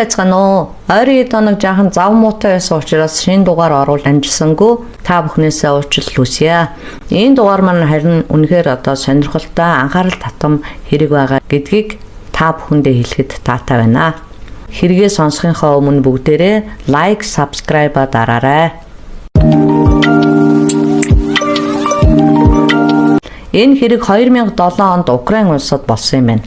Байцгаана уу. Ойрын тоног жаахан зав муутай байсан учраас шинэ дугаар оруулж амжилсангүй та бүхнээсээ уучлал хүсье. Энэ дугаар маань харин үнэхээр сонирхолтой анхаарал татам хэрэг байгаа гэдгийг та бүхэндээ хэлэхэд таатай байна. Хэрэгээ сонсохынхоо өмнө бүгдээрээ лайк, subscribe дараарай. Энэ хэрэг 2007 онд Украин улсад болсон юм байна.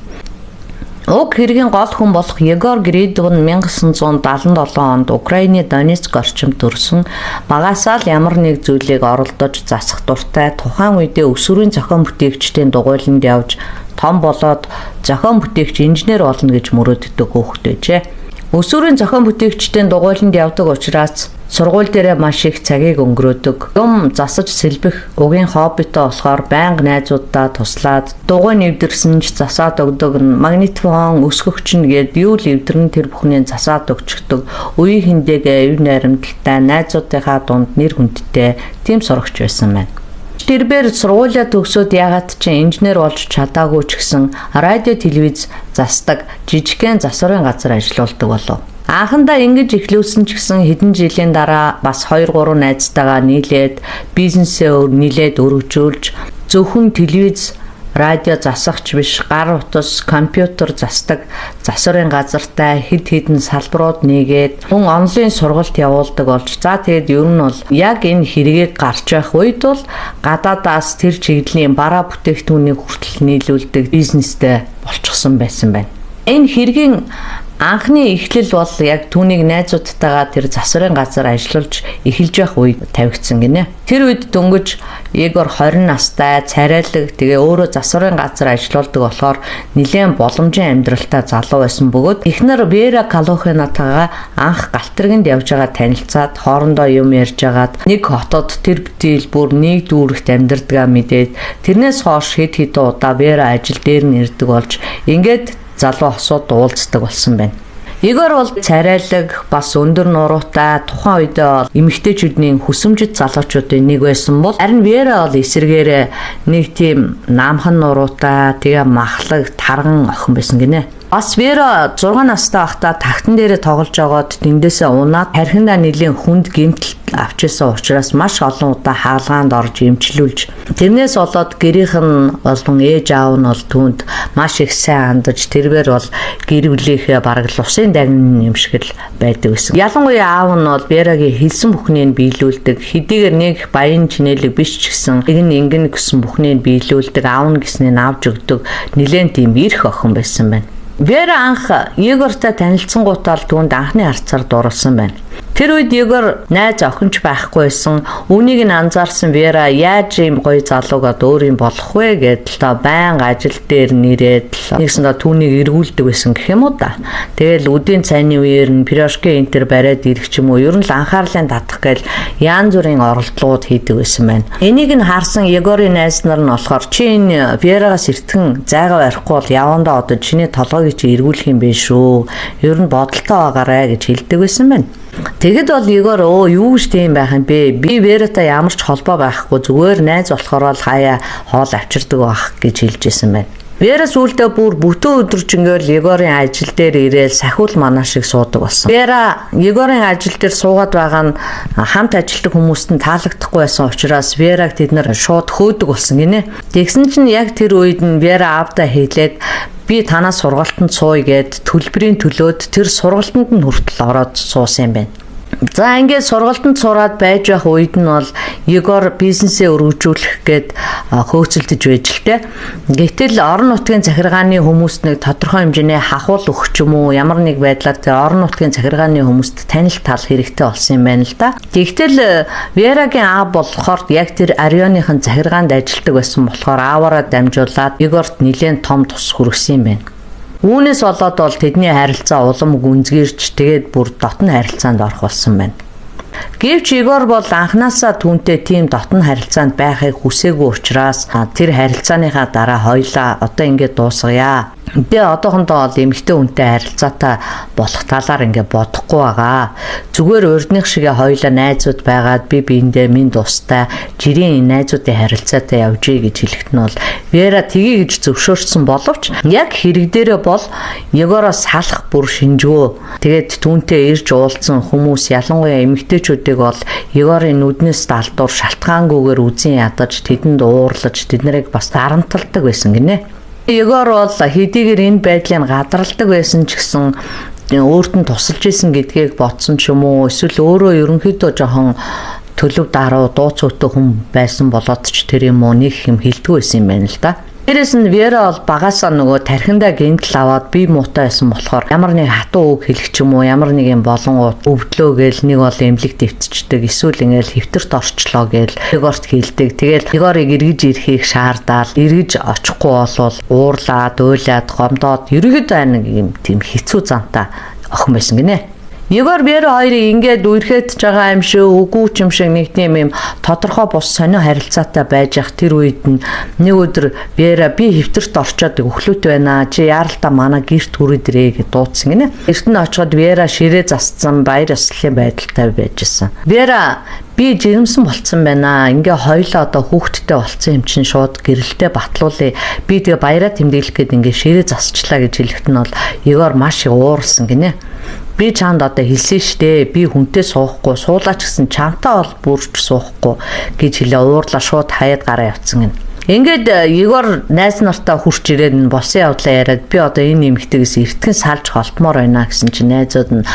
Уг хэргийн гол хүн болох Егор Гридов нь 1977 онд Украины Донецк орчимд төрсөн. Багасаа л ямар нэг зүйлийг оролдож засах дуртай, тухайн үедээ өсвөрийн зохион бүтээгчдийн дугуйланд явж том болоод зохион бүтээгч инженер болно гэж мөрөөддөг хүүхэд байжээ. Өсвөрийн зохион бүтээгчдийн дугуйланд явдаг учраас сургууль дээрээ маш их цагийг өнгөрөөдөг. Юм засаж сэлбэх угийн хоббитой болохоор байнга найзуудаа туслаад дугуй нэвдэрсэн ч засаад өгдөг, магнитофон өсгөгч нь гээд юу л эвдэрн тэр бүхнийг засаад өгчдөг. Үеийн хиндээг аюу найрамдалтай, найзуудынхаа дунд нэр хүндтэй тийм сурагч байсан байна. Тэрээр сургуулиа төгсөөд ягаад ч инженер болж чадаагүй ч гэсэн радио телевиз засдаг жижигхэн засварын газар ажиллаулдаг болов. Анхандаа ингэж эхлүүлсэн ч гэсэн хэдэн жилийн дараа бас 2-3 найзтайгаа нийлээд бизнесээ нийлээд өргөжүүлж зөвхөн телевиз, радио засагч биш, гар утас, компьютер засдаг засварын газартай хэд хэдэн салбарууд нээгээд хүн онлайн сургалт явуулдаг болж тэгээд ер нь бол яг энэ хэрэгийг гарч байх үед бол гадаадаас тэр чиглэлийн бараа бүтээгдэхүүнийг хүртэл нийлүүлдэг бизнестэй болчихсон байсан байна. Энэ хэргийн анхны эхлэл бол яг түүнийг найзуудтайгаа тэр засварын газар ажиллаж эхэлж байх үед тавигдсан гинэ. Тэр үед дөнгөж Егор 20 настай, царайлаг, тэгээ өөрөө засварын газар ажиллаулдаг болохоор нэлээд боломжийн амьдралтай залуу байсан бөгөөд эхнэр Вера Калухинатайгаа анх Галтэргэнд явж байгаа танилцаад хоорондоо юм ярьж агаад нэг хотод тэр бүтээл бүр нэг дүүрэгт амьдардагаа мэдээд тэрнээс хойш хэд хэдэн удаа Вера ажил дээр нь ирдэг болж ингээд залуу хосууд уулздаг болсон байна. Егор бол царайлаг, бас өндөр нуруутай, тухайн үедээ бол эмэгтэйчүүдийн хүсэмжит залуучуудын нэг байсан бол харин Вера бол эсэргээрээ нэг тийм наамхан нуруутай, тэгээ махлаг, тарган охин байсан гинэ. Бас Вера 6 настай байхдаа тагтан дээрээ тоглож байгаад тэндээсээ унаад тархиндаа нэлийн хүнд гэмтэл авчирсан учраас маш олон удаа хаалгаанд орж эмчлүүлж тэрнээс болоод гэрийнх нь болон ээж аав нь бол түүнд маш их сайн хандаж тэрээр бол гэр бүлийнхээ бараг лусын дагнын юм шиг л байдаг гэсэн. Ялангуяа аав нь бол Верагийн хэлсэн бүхнийг биелүүлдэг, хэдийгээр нэг баян чинэлэг биш ч гэсэн ингэн гэсэн бүхнийг биелүүлдэг, аав нь гэснээр авч өгдөг нэлээд тийм эрх охин байсан байна. Вера анх Егортай танилцсангуудаа түүнд анхны харцаар дурлсан байна. Тэр үед Егор найз охинч байхгүй байсан. Үүнийг нь анзаарсан Вера яаж ийм гоё залуугаад өөрийн болох вэ гэдэл байнга ажил дээр нэрээд нэгсэндээ түүнийг эргүүлдэг байсан гэх юм уу да. Тэгэл үдийн цайны үеэр нь пирожки энтер бариад ирэх ч юм уу ер нь л анхаарлын татах гээл янз бүрийн оролдлогууд хийдэг байсан байна. Энийг нь харсан Егорын найз нар нь болохоор чи энэ Верагаас эртгэн зайгаа барихгүй бол явандаа одоо чиний толгойг чи эргүүлэх юм биш шүү. Ер нь бодолтой байгаарэ гэж хэлдэг байсан байна. Тэгэд бол Егор юу гэж тийм байх юм бэ? Би Вератай ямар ч холбоо байхгүй зүгээр найз болохоор л хаяа хоол авчирдаг байх гэж хэлжсэн байна. Вера сүүлдээ бүр бүтэн өдөржингөөр Егорын ажил дээр ирээл сахиул манаа шиг суудаг болсон. Вера Егорын ажил дээр суугаад байгаа нь хамт ажилладаг хүмүүст нь таалагдахгүй байсан учраас Вераг тэднэр шууд хөөдөг болсон гинэ. Тэгсэн чинь яг тэр үед нь Вера аавдаа хэлээд би танаас сургалтанд сууя гэд төлбөрийн төлөөд тэр сургалтанд нь хүртэл ороод суусан юм байна. За ингээд сургалтанд сураад байж байх үед нь бол Егор бизнесээ өргөжүүлэх гээд хөөцөлдөж байж л те. Гэтэл орон нутгийн захиргааны хүмүүст нэг тодорхой хэмжээний хахуул өгч юм уу ямар нэг байдлаар те орон нутгийн захиргааны хүмүүст танил тал хэрэгтэй болсон юм байна л да. Тэгтэл Верагийн аав болохоор яг тэр Арионыхын захиргаанд ажилладаг байсан болохоор ааваараа дамжуулаад Егорт нэлээд том тус хүргэсэн юм байна. Үүнээс болоод бол тэдний харилцаа улам гүнзгийрч тэгээд бүр дотн харилцаанд орох болсон байна. Гэвч Егор бол анханасаа түүнтэй тийм дотн харилцаанд байхыг хүсээгүй учраас тэр харилцааныхаа дараа хоёлаа одоо ингээд дуусгая. Би одоохондоо бол эмэгтэй хүнтэй харилцаатай болох талаар ингээ бодохгүй байгаа. Зүгээр урдных шиг хоёулаа найзууд байгаад би биендээ минь дустай жирийн найзуудын харилцаатай явжээ гэж хэлэхэд нь бол Вера тгий гэж зөвшөөрсөн боловч яг хэрэг дээрээ бол Егороос салах бүр шинжгөө. Тэгээд түүнтэй ирж уулзсан хүмүүс ялангуяа эмэгтэйчүүдийг бол Егорын нүднээс далдуур шалтгаангүйгээр үзэн ядаж тэдэнд уурлаж тэднийг бас дарамталдаг байсан гинэ. Егор бол хэдийгээр энэ байдлыг гадралдаг байсан ч гэсэн өөрт нь тусалж исэн гэдгийг бодсон ч юм уу эсвэл өөрөө ерөнхийдөө жоохон төлөв даруу дууцуутай хүн байсан болоод ч тэр юм уу нэг юм хэлдэг байсан юм байна л да. Дээрээс нь Вера бол багасаа нөгөө тархиндаа гинтл аваад би муутай байсан болохоор ямар нэг хатуу үг хэлэх ч юм уу ямар нэг юм болонгууд өвдлөө гээл нэг бол эмнэлэг дэвтчихдэг эсвэл ингээл хэвтэрт орчлоо гээл Егорт хэлдэг. Тэгэл Егорыг эргэж ирэхийг шаардаад эргэж очихгүй болвол уурлаад уйлаад гомдоод ерөөдөө нэг юм тийм хэцүү зантай охин байсан гинэ. Егор Вера хоёрыг ингээд үерхэд ч байгаа юм шиг үгүй ч юм шиг нэг тийм юм тодорхой бус сонио харилцаатай байж ах тэр үед нэг өдөр Вера би хэвтэрт орчоод өглөөт байна чи яаралта манай гэрт хүрээдрээ гэж дуудсан гинэ. Эрт нь очиход Вера ширээ засцсан баяр ёслолын байдалтай байжсэн. Вера би жирэмсэн болцсон байна. Ингээ хоёлоо одоо хүүхдтэй болцсон юм чинь шууд гэрэлтэй батлуулъя. Би тэгээ баяраа тэмдэглэх гээд ингээ ширээ засчлаа гэж хэлэхэд нь бол Егор маш их уурсан гинэ. Би чамд одоо хэлсэн штэ би хүнтэй суухгүй суулаач гэсэн чамтай бол бүрч суухгүй гэж хэлээ уурлаа шууд хаяад гараа явцсан гин. Ингээд Егор найз нартай хурч ирээд нь болсон явдлаа яриад би одоо энэ эмэгтэйгээс эртгэн салж холтмоор байна гэсэн чинь найзууд нь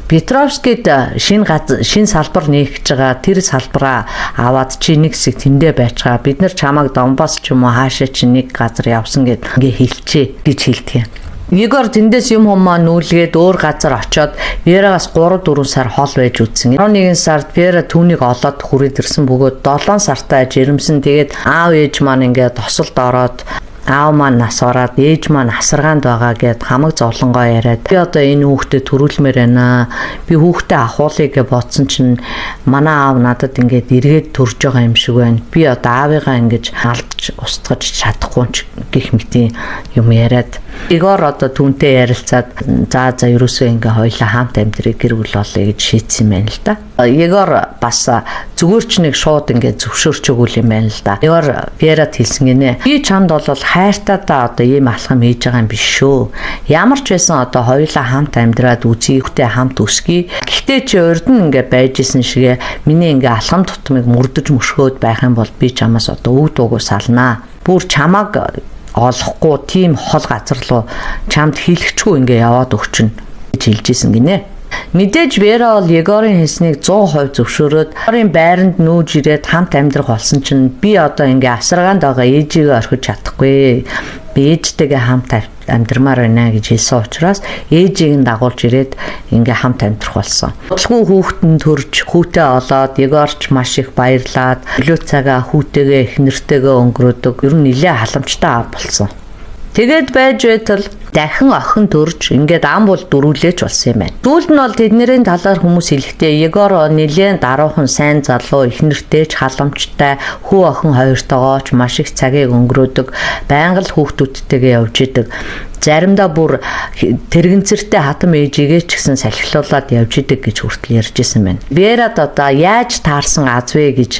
Петровскид шин салбар нээх гэж байгаа тэр салбараа аваад чи нэг хэсэг тэндээ байцгаа бид нар чамайг Донбасс ч юм уу хаашаа чи нэг газар явсан гэд ингээ хэлчихэ гэж хэлдэг юм. Егор тэндээс юм хумаа нүүлгээд өөр газар очоод Верагаас 3-4 сар хол байж үтсэн. 11 сард Вера түүнийг олоод хүрээд ирсэн бөгөөд 7 сартаа жирэмсэн. Тэгээд аав ээж маань ингээд тосолд ороод аав маань нас ороод ээж маань асаргаанд байгаа гэд хамаг зовлонгоо яриад би одоо энэ хүүхдэд төрүүлмээр байна. Би хүүхдээ ахуулъя гэж бодсон чинь манай аав надад ингээд эргээд төрж байгаа юм шиг байна. Би одоо аавыгаа ингэж алдаж устгаж чадахгүй ч гэх мэтийн юм яриад Егор одоо түүнтэй ярилцаад за ерөөсөө ингээ хоёлаа хамт амьдрыг гэр бүл болъё гэж шийдсэн юм байна л да. Егор бас зүгээр ч нэг шууд ингээ зөвшөөрч өгүүл юм байна л да. Егор Верад хэлсэн гинэ. Би чамд бол хайртаадаа одоо ийм алхам хийж байгаа юм биш шүү. Ямар ч байсан одоо хоёлаа хамт амьдраад үзье, хүүхдээ хамт өсгий. Гэхдээ чи урд нь ингээ байж исэн шигэ миний ингээ алхам тутмыг мөрдөж мөшгөөд байх юм бол би чамаас одоо үг дуугүй салнаа. Бүр чамаг олохгүй тийм хол газар руу чамд хийлгчгүй ингээ яваад өгчнө гэж хэлжсэн гинэ. Мэдээж Вера бол Егорын хэлснийг 100% зөвшөөрөөд Егорын байранд нүүж ирээд хамт амьдрах болсон чинь би одоо ингээ асаргаанд байгаа ээжигээ орхиж чадахгүй. Би ээжтэйгээ хамт амьдрмаар байна гэж хэлсэн учраас ээжийг нь дагуулж ирээд ингээ хамт амьдрах болсон. Удалгүй хүүхдэн төрж хүүтэй олоод Егорч маш их баярлаад өглөө цагаа хүүтэйгээ их нэртэйгээ өнгөрөөдөг. Ер нь нэлээ халамжтай болсон. Тэгээд байж байтал дахин охин төрж ингээд ам бол дөрүүлээч болсон юм байна. Дүүлд нь бол тэднэрийн талаар хүмүүс хэлэхдээ Егор нэлээд даруухан сайн залуу их нэртэй ч халамжтай хүү охин хоёртойгоо ч маш их цагийг өнгөрөөдөг, байнга л хүүхдүүдтэйгээ явж идэг. Заримдаа бүр тэрэгэнцэртэй хатам ээжигээ ч гэсэн салхилуулаад явж идэг гэж хүртэл ярьж исэн байна. Верад одоо яаж таарсан аз вэ гэж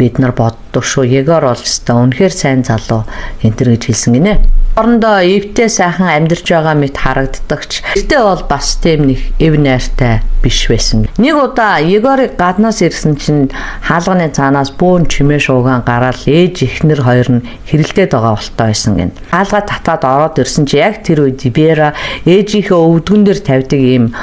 бид нар боддог шүү. Егор бол өстой үнэхээр сайн залуу энэ төр гэж хэлсэн гинэ. Орондоо эвтэй сайхан амьдарч байгаа мэт харагддагч. Гэтэ бол бас тийм нэг эв найртай биш байсан. Нэг удаа Егорыг гаднаас ирсэн чинь хаалганы цаанаас бөөн чимээ шуугаан гараад ээж эхнэр хоёр нь хэрэлдээд байгаа болтой байсан гин. Хаалга татаад ороод ирсэн чи яг тэр үед Вера ээжийнхээ өвдгөн дээр тавьдаг юм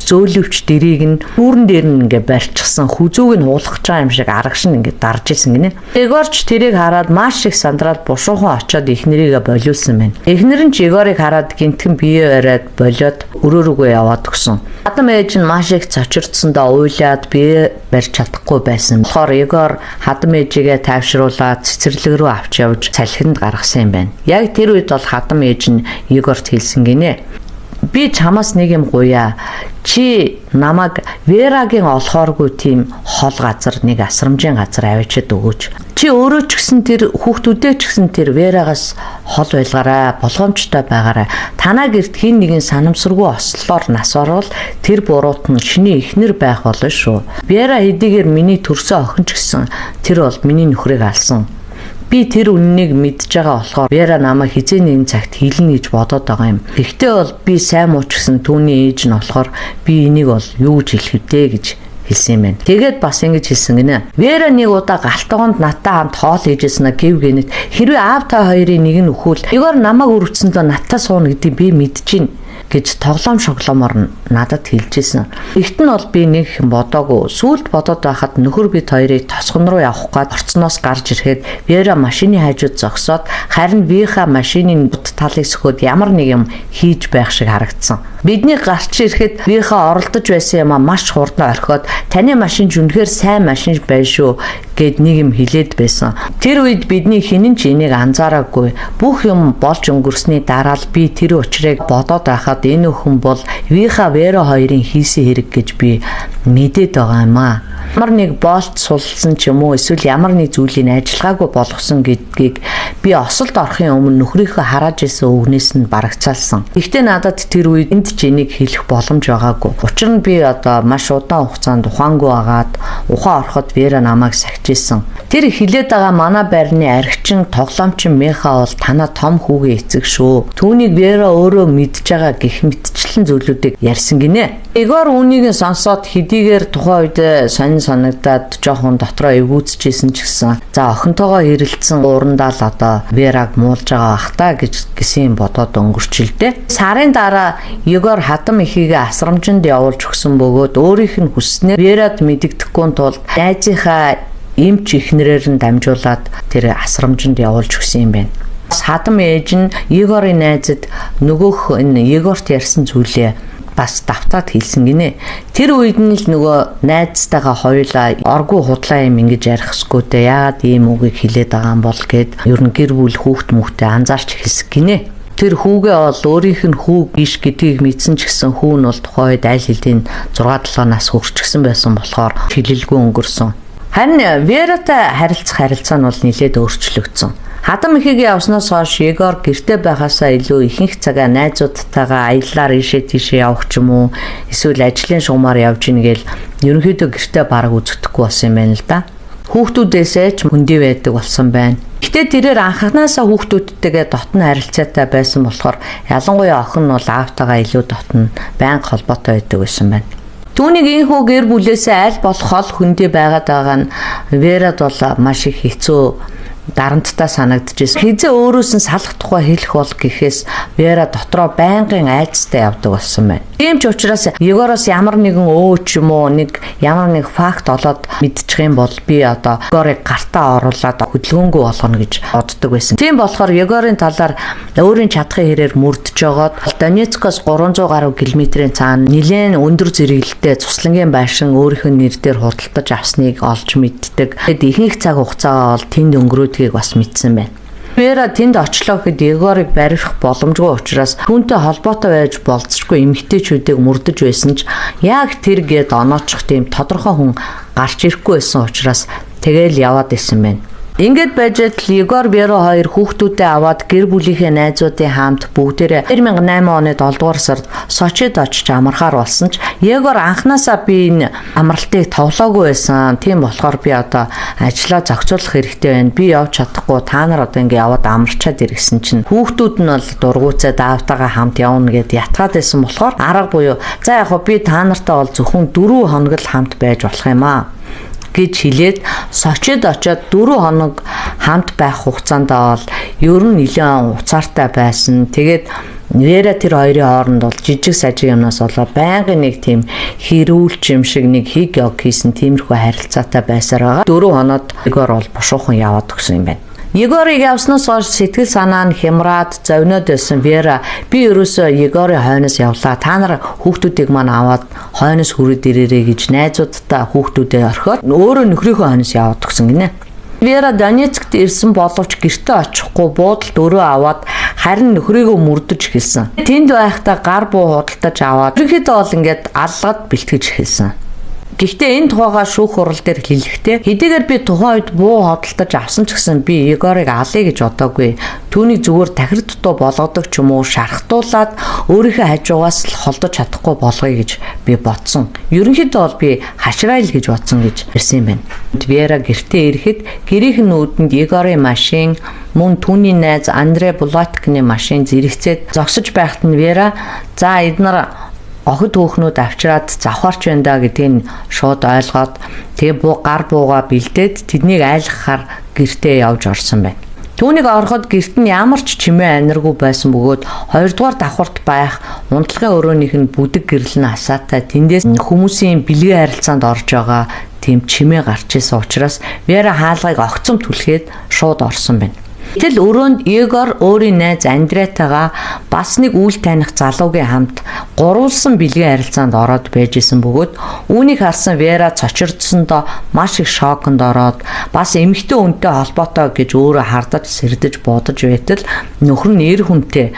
зөөлөвч дэрийг нь хүүрэн дээр нь ингээ барьчихсан хүзүүг нь уулгах байгаа юм шиг аргашин ингээ дарж исэн гинэ. Егорч тэрийг хараад маш их сандраад бушуухан очоод эхнэрийгээ болиулсан байна. Эхнэр нь ч Егорыг хараад гинтгэн бие бариад болоод өрөөрөөгөө яваад өгсөн. Хатам ээж нь маш их цочирдсандаа уйлаад бие барьж чадахгүй байсан. Болохоор Егор хатам ээжигээ тайвшруулаад цэцэрлэг рүү авч явж салхинд гаргасан юм байна. Яг тэр үед бол хатам ээж нь Егорт хэлсэн гинэ. Би чамаас нэг юм гуяа. Чи намайг Верагийн олохооргүй тийм хол газар, нэг асрамжийн газар авчиад өгөөч. Чи өөрөө ч гэсэн тэр хүүхдүүдээ ч гэсэн тэр Верагаас хол байлгаарай, болгоомжтой байгаарай. Танаа гэрт хин нэгэн санамсаргүй ослоор нас орвол тэр буруут нь чиний эхнэр байх болно шүү. Вера хэдийгээр миний төрсөн охин ч гэсэн тэр бол миний нөхрийг алсан. Би тэр үннийг мэдж байгаа болохоор Вера намайг хизээ нэгэн цагт хилнэ гэж бодоод байгаа юм. Гэхдээ бол би сайн муу ч гэсэн түүний ээж нь болохоор би энийг бол юу гэж хэлэх вэ гэж хэлсэн юм байна. Тэгээд бас ингэж хэлсэн гинэ. Вера нэг удаа галтгоонд надтай хамт хоол хийжсэн гэв гэнэт хэрвээ аав та хоёрын нэг нь өхвөл Игор намайг өрөвцөндөө надтай сууна гэдгийг би мэдчихээн гэж тоглоом шоглоомор надад хэлжсэн. Ихт нь бол би нэг их бодоогүй. Сүүлд бодоод байхад нөхөр бид хоёрыг тосгон руу явах гээд орцноос гарч ирэхэд Вера машины хажууд зогсоод харин Виха машины талыг сөхөд ямар нэг юм хийж байх шиг харагдсан. Бидний гарч ирэхэд Виха оролдож байсан юм маш хурдан орхиод таны машин үнэхээр сайн машин байна шүү гэд нэг юм хэлээд байсан. Тэр үед бидний хинэн ч энийг анзаараагүй. Бүх юм болж өнгөрсний дараа л би тэр учрыг бодоод байхад энэ өхөн бол Виха Вера хоёрын хийсэн хэрэг гэж би мэдээд байгаа юм аа. Ямар нэг болт сулсан ч юм уу эсвэл ямар нэг зүйлийг ажиллагаагүй болгосон гэдгийг би осолд орохын өмнө нөхрийнхөө хараад исэн үгнээс нь барагцаалсан. Гэхдээ надад тэр үед энд ч энийг хэлэх боломж байгаагүй. Учир нь би одоо маш удаан хугацаанд ухаангүй агаад ухаан ороход Вера намайг сахижсэн. Тэр хилээд байгаа манай байрны архичин тоглоомчин Меха бол танаа том хүүгийн эцэг шүү. Түүнийг Вера өөрөө мэдж байгаа гэх мэтчлэн зүйлүүдийг ярьсан гинэ. Игор үүнийг сонсоод хэдийгээр тухайн үед сонин санагдаад жоохон дотроо эвгүүцчихсэн ч гэсэн за охинтойгоо хэрэлдсэн урандаа л одоо Вераг муулж байгаа бах та гэсэн бодоод өнгөрчилдэ. Сарын дараа Игор хатам ихийг асрамжинд явуулж өгсөн бөгөөд өөрийнх нь хүснээр Верад мэдэгдэхгүй тулд найзынхаа эмч ихнэрээр нь дамжуулаад тэр асрамжинд явуулж өгсөн юм байна. Хатам ээж нь Игорын найзад нөгөөх энэ Игорт ярьсан зүйлээ бас давтаад хэлсэн гинэ. Тэр үед нь л нөгөө найзтайгаа хоёулаа оргуу худлаа юм ингэж ярихсгүй дээ. Яагаад ийм үгийг хэлээд байгаа юм бол гэд ер нь гэр бүл хүүхд мөхтэй анзаарч хэлсэн гинэ. Тэр хүүгээ бол өөрийнх нь хүү биш гэдгийг мэдсэн ч гэсэн хүү нь бол тухайн үед аль хэдийн 6-7 нас хүрчихсэн байсан болохоор хэлэлгүй өнгөрсөн. Харин Вератай харилцах нь бол нэлээд өөрчлөгдсөн. Хатам ихийг явснаас хойш Игор гэртээ байхаасаа илүү ихэнх цагаа найзуудтайгаа аяллаар ийшээ тийшээ явах ч юм уу эсвэл ажлын шугамаар явж ийнгээл ерөнхийдөө гэртээ бараг үзэхдэггүй болсон юм байна л да. Хүүхдүүдээсээ ч хүндий байдаг болсон байна. Гэтэ тэрээр анхнаасаа хүүхдүүдтэйгээ дотн харилцаатай байсан болохоор ялангуяа охин нь бол аавтайгаа илүү дотн байнга холбоотой байдаг байсан байна. Түүнийг энэхүү гэр бүлээсээ аль болох хол хүндий байгаад байгаа нь Верад бол маш их хэцүү дарамттай санагдчихсэн. Хизээ өөрөөс нь салах тухай хэлэх бол гэхээс Вера дотроо байнгын айцтай явдаг болсон байна. Тийм ч учраас Игороос ямар нэгэн өөч юм уу нэг ямар нэг факт олоод мэдчих юм бол би одоо Игорыг гартаа оруулаад хөдөлгөөнгүй болгоно гэж боддог байсан. Тийм болохоор Игорын талаар өөрийн чадхын хэрээр мөрдөж жогоод Донецкоос 300 гаруй километрийн цаана нэлээд өндөр зэрэглэлтэй цуслангийн байшин өөрийнх нь нэр дээр худалдаж авсныг олж мэддэг. Тэгэд ихэнх цаг хугацаагаа бол тэнд өнгөрөөдгийг бас мэдсэн байна. Вера тэнд очлоо гэхэд Игорыг барих боломжгүй учраас түүнтэй холбоотой байж болцсохгүй эмэгтэйчүүдийг мөрдөж байсан ч яг тэр гээд оноочих тийм тодорхой хүн гарч ирэхгүй байсан учраас тэгээл яваад исэн байна. Ингээд байж л Игор Вера хоёр хүүхдүүдээ аваад гэр бүлийнхээ найзуудын хамт бүгдээрээ 2008 оны 7 дугаар сард Сочид очиж амархаар болсон ч Игор анханасаа би энэ амралтыг товлоогүй байсан. Тийм болохоор би одоо ажлаа зохицуулах хэрэгтэй байна. Би явж чадахгүй та нар одоо ингэ яваад амарчаад иргэсэн чинь хүүхдүүд нь бол дургуйцаад аавтайгаа хамт явна гэд ятгаад байсан болохоор арга буюу за яг би та нартай бол зөвхөн 4 хоног л хамт байж болох юм аа гэж хэлээд Сочид очиод 4 хоног хамт байх хугацаанд бол ер нь нэлээд уцаартай байсан. Тэгээд Вера тэр хоёрын хооронд бол жижиг сажиг юмнаас болоо байнгын нэг тийм хэрүүлч юм шиг нэг хиг яг хийсэн тиймэрхүү харилцаатай байсаар байгаа. 4 хоноод Игор бол бушуухан яваад өгсөн юм байна. Игорыг явснаас хойш сэтгэл санаа нь хямраад зовноод байсан Вера би ерөөсөө Игорын хойноос явлаа. Та нар хүүхдүүдийг маань аваад хойноос хүрээд ирээрэй гэж найзуудтай хүүхдүүдээ орхиод өөрөө нөхрийнхөө хойноос яваад өгсөн гинэ. Вера Донецкт ирсэн боловч гэртээ очихгүй буудалд өрөө аваад харин нөхрийгөө мөрдөж эхэлсэн. Тэнд байхдаа гар буу худалдаж аваад ерөнхийдөө бол ингээд алгад бэлтгэж эхэлсэн. Гэхдээ энэ тухайгаа шүүх хурал дээр хэлэхдээ хэдийгээр би тухайн үед буу хөдөлтөж авсан ч гэсэн би Егорыг алъя гэж бодоогүй. Түүнийг зүгээр тахир дутуу болгодог ч юм уу шархтуулаад өөрийнхөө хажуугаас л холдож чадахгүй болгоё гэж би бодсон. Ерөнхийдөө бол би хашраа л гэж бодсон гэж ирсэн юм байна. Вера гэртээ ирэхэд гэрийнхэн нүдэнд Егорын машин мөн түүний найз Андре Булаткины машин зэрэгцээд зогсож байхад нь Вера за эднэр охид хөөхнүүд авчираад завхаарч байна да гэдгийг шууд ойлгоод тэгээ гар бууга бэлдээд тэднийг айлгахаар гэртээ явж орсон байна. Түүнийг ороход гэрт нь ямар ч чимээ аниргүй байсан бөгөөд 2 дугаар давхарт байх унтлагын өрөөнийх нь бүдэг гэрэл нь хасаатай тэндээс хүмүүсийн бэлгийн харилцаанд орж байгаа тийм чимээ гарч исэн учраас Вера хаалгыг огцом түлхээд шууд орсон байна. Тэгэл өрөөнд Егор өөрийн найз Андретагаа бас нэг үйл таних залуугийн хамт гурвалсан бэлгийн харилцаанд ороод байж исэн бөгөөд үүнийг харсан Вера цочирдсондоо маш их шоконд ороод бас эмэгтэй хүнтэй холбоотой гэж өөрөө хардаж сэрдэж бодож байтал нөхөр нь эр хүнтэй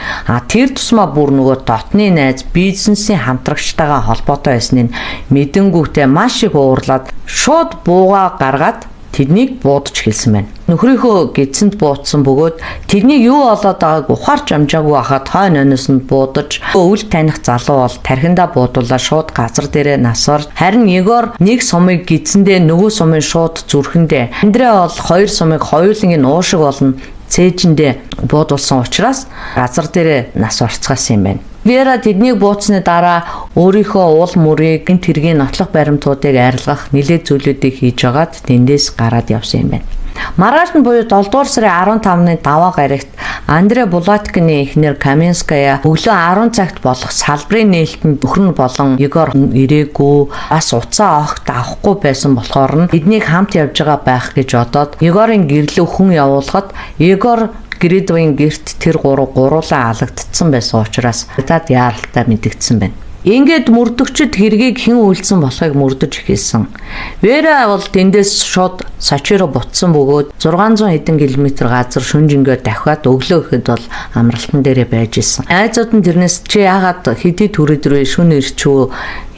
тэр тусмаа бүр нөгөө дотны найз бизнесийн хамтрагчтайгаа холбоотой байсныг мэдэнгүүтээ маш их уурлаад шууд бууга гаргаад тэднийг буудаж хэлсэн байна. Нөхрийнхөө гидсэнд буудсан бөгөөд тэднийг юу болоод байгааг ухаарч амжаагүй хахад хойно оноос нь буудаж өвөл таних залуу бол тархиндаа буудуулаад шууд газар дээрээ насварж харин Егор нэг сумыг гидсэндээ нөгөө сумын шууд зүрхэндээ Андре бол 2 сумыг хоёулангийн уушиг болно цээжиндээ буудуулсан учраас газар дээрээ нас орцгаасан юм байна. Вера тэднийг бууцны дараа өөрийнхөө уул мөрийг гэнт хэргийн нотлох баримтуудыг арилгах нэлээд зүйлүүдийг хийж агаад тэндээс гараад явсан юм байна. Маргааш нь буюу 7 дугаар сарын 15-ны даваа гарагт Андре Булаткины эхнэр Каменская өглөө 10 цагт болох салбарын нээлтэнд нөхөр нь болон Егор ирээгүй бас уцаа огт авахгүй байсан болохоор нь эднийг хамт явж байгаа байх гэж бодоод Егорын гэрлөө хүн явуулахад Егор Гридовын герт тэр гуруулаа алагдсан байсан учраас зад яаралтай мэдэгдсэн байна. Ингээд мөрдөгчд хэргийг хэн үйлдсэн болохыг мөрдөж эхэлсэн. Вера бол тэндээс шууд Сочиро бутсан бөгөөд 600 хэдэн км газар шүнжингээ дахиад өглөө ихэд бол амралтан дээрээ байж исэн. Айзууд нь тэрнээс чи яагаад хэдий төрөдрөө шүн ирчүү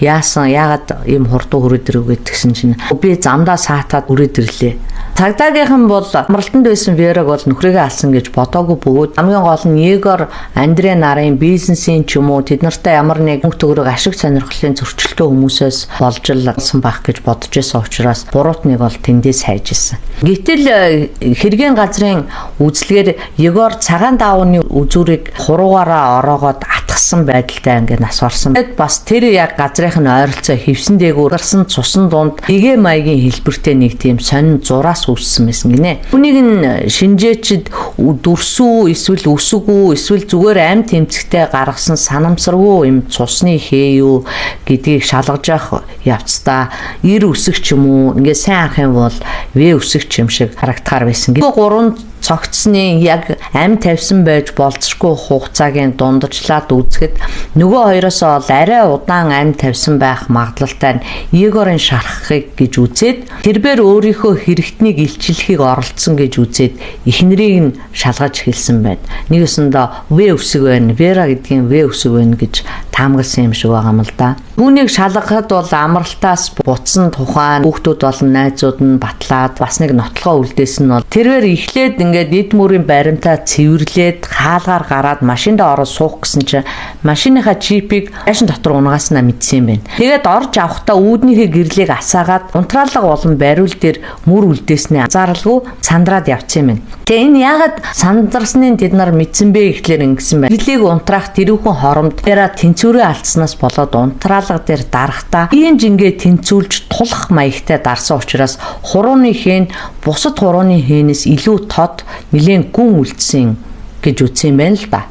яасан яагаад ийм хурдан хүрээдрүү гэдгсэн чинь би замдаа саатаад хүрээдэрлээ. Цагдаагийнхан бол амралтанд байсан Вераг бол нөхрийгээ алсан гэж бодоогүй бөгөөд хамгийн гол нь Егор Андре нарын бизнесийн ч юм уу тэд нартай ямар нэг мөнгө төгрөг ашиг сонирхлын зөрчилтэй хүмүүсээс болж лсан байх гэж бодож байсан учраас буруутныг бол тэндээс хайж исэн. Гэтэл хэргийн газрын үзлэгээр Егор цагаан даавны үзүүрийг хуруугаараа ороогоод атгсан байдалтай ингээд нас орсон. Тэгэд бас тэр яг газрынх нь ойролцоо хевсэн дээгүүр гарсан цусан дунд эгэ маягийн хэлбэртэй нэг тийм сонин зураас үссэн байсан гинэ. Үнийг нь шинжээчд дүрсүү эсвэл үсэгүү эсвэл зүгээр амь тэмцэгтэй гаргасан санамсаргүй юм цусны хээ юу гэдгийг шалгаж явах явцдаа эр үсэгч юм уу ингээд сайн арах юм бол вэ үсэгч юм шиг харагдахаар байсан. Гурван цогцсны яг амь тавьсан байж болцсохгүй хугацаагийн дундажлаад үзэхэд нөгөө хоёроос бол арай удаан амь тавьсан байх магадлалтай Егорын шархахыг гэж үзээд тэрээр өөрийнхөө хэрэгтнийг илчлэхийг оролцсон гэж үзээд эхнэрийг нь шалгаж хэлсэн байна. Нэгэсэндээ вэ үсэг байна, Вера гэдгийн вэ үсэг байна гэж таамагласан юм шиг байгаа юм л да. Түүнийг шалгахад бол амралтаас буцсан тухайн хүүхдүүд болон найзууд нь батлаад бас нэг нотлогоо үлдээсэн нь бол тэрээр эхлээд ингээд эд мөрийн баримтаа цэвэрлээд хаалгаар гараад машинд ороод суух гэсэн чинь машиныхаа чипийг машин дотор унгааснаа мэдсэн юм байна. Тэгээд орж авахдаа үүднийхээ гэрлийг асаагаад унтраалга болон бариул дээр мөр үлдээснээ анзааралгүй сандраад явцсан юм байна. Тэгээ энэ яагаад сандарсныг тэд нар мэдсэн бэ гэхлээр ингэсэн байна. Гэрлийг унтраах тэрүүхэн хоромд Вера тэнцвэрээ алдснаас болоод унтраалга дээр дарахтаа ийм жингээ тэнцүүлж тулах маягтай дарсан учраас хурууны хэн бусад хурууны хэнээс илүү тод нэлээд гүн үлдсэн гэж үзсэн юм байна л да.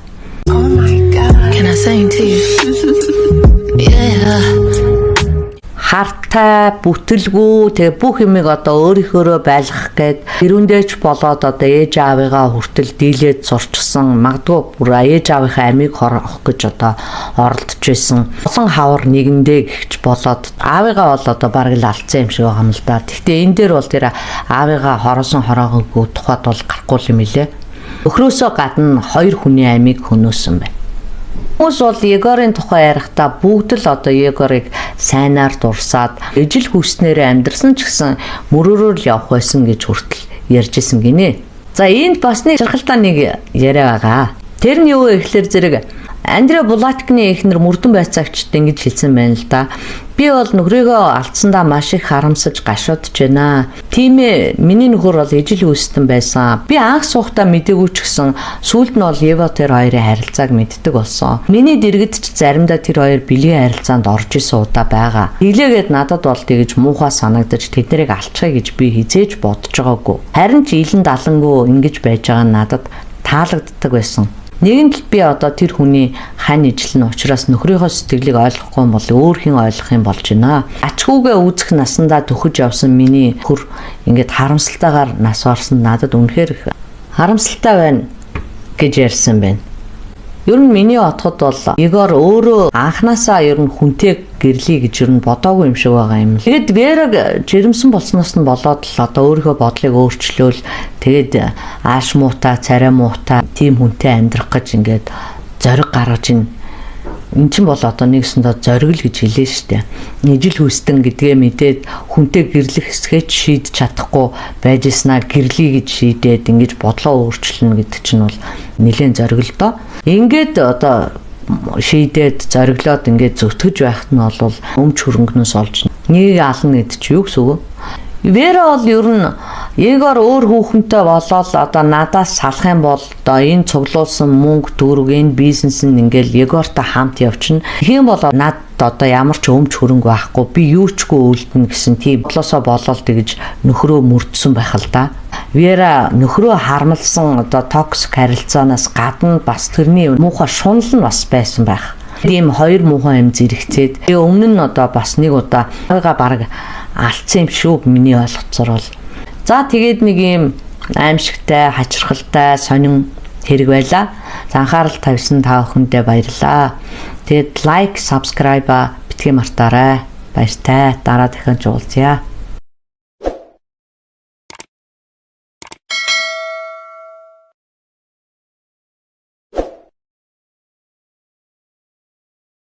хартай, бүтэлгүй тэгээ бүх юмыг одоо өөрийнхөөрөө байлгах гээд гэрүүндээч болоод одоо ээж аавыгаа хүртэл дийлээд сурчсан, магадгүй бүр ээж аавынхаа амийг хорох гэж одоо оролдож байсан. Олон хавар нэгэндээ гихч болоод аавыгаа бол одоо бараг л алдсан юм шиг байгаа юм л да. Гэхдээ энэ дээр бол тэр аавыгаа хороосон хороогоогүй тухайд бол гарахгүй юм илээ. Өхрөөсөө гадна 2 хүний амийг хөнөөсөн байна. Хүмүүс бол Егорын тухай ярихдаа бүгд л одоо Егорыг сайнаар дурсаад ижил хүснээрээ амьдрсан ч гэсэн мөрөөрөө л явах байсан гэж хүртэл ярьж исэн гинэ. За энд бас нэг шархалтай нэг яриа байгаа. Тэр нь юу вэ гэхээр зэрэг Андре Булаткины эхнэр Мөрдөн байцаагчд ингэж хэлсэн байна л да. Би бол нөхрийгөө алдсандаа маш их харамсаж гашуудж байна. Тийм ээ, миний нөхөр бол ижил үүсдэн байсан. Би анх суухдаа мэдээгүй ч гэсэн сүүлд нь бол Ева тэр хоёрын харилцааг мэддэг болсон. Миний дэргэд ч заримдаа тэр хоёр бэлгийн харилцаанд орж исэн удаа байгаа. Тэглээгээд надад бол тэгж муухай санагдаж тэднийг алчхаа гэж би хизээж бодож байгаагүй. Харин ч илэн далангуу ингэж байж байгаа нь надад таалагддаг байсан. Нэгэн л би одоо тэр хүний хань ижил нь учраас нөхрийнхөө сэтгэлийг ойлгохгүй бол өөр хэн ойлгох юм болж байна. Ачгүйгээ үүсэх насандаа төхөж явсан миний хөр ингээд харамсалтайгаар нас барсанд надад үнэхээр харамсалтай байна гэж ярьсан байна. Ер нь миний бодоход бол Егор өөрөө анханасаа ер нь хүнтэй гэрлээ гэж ер нь бодоогүй юм шиг байгаа юм. Тэгээд Вераг жирэмсэн болсноос нь болоод л одоо өөрийнхөө бодлыг өөрчлөөл тэгээд ааш муутай, царай муутай тийм хүнтэй амьдрах гэж ингээд зориг гаргаж ин чинь бол одоо нэгсэндээ зориг л гэж хэлээ штэ. Ижил хүстэн гэдгээ мэдээд хүнтэй гэрлэх хэсгээ шийдэж чадахгүй байж иснаа гэрлэе гэж шийдээд ингэж бодлоо өөрчлөнө гэдэг чинь бол нэлээд зориг л доо. Ингээд одоо шийдээд зориглоод ингээд зүтгэж байхад нь бол өмч хөрөнгнөөс олж нэг ална гэдэг чи юу гэсэн үг вэ? Вера бол ер нь Егор өөр хүүхэнтэй болоод одоо надаас салах юм бол одоо энэ цуглуулсан мөнгө төгрөг энэ бизнес нь ингээл Егортой хамт явчихна. Тийм бол над одоо ямар ч өмч хөрөнгө байхгүй би юу чгүй үлдэнэ гэсэн тийм бодлосоо болоод тэгж нөхрөө мөрдсөн байх л да. Вера нөхрөө харамлсан одоо токсик харилцаанаас гадна бас тэрний муухай шунал нь бас байсан байх. Тийм 2 муухай юм зэрэгцээд өмнө нь одоо бас нэг удаа бараг алдсан юм шүү миний ойлгоцоор бол. За тэгээд нэг юм аимшигтай, хачирхалтай, сонин хэрэг байлаа. За анхаарал тавьсан та бүхэндээ баярлалаа. Тэгээд лайк, subscribe битгий мартаарай. Баяртай. Дараа дахин уулзъя.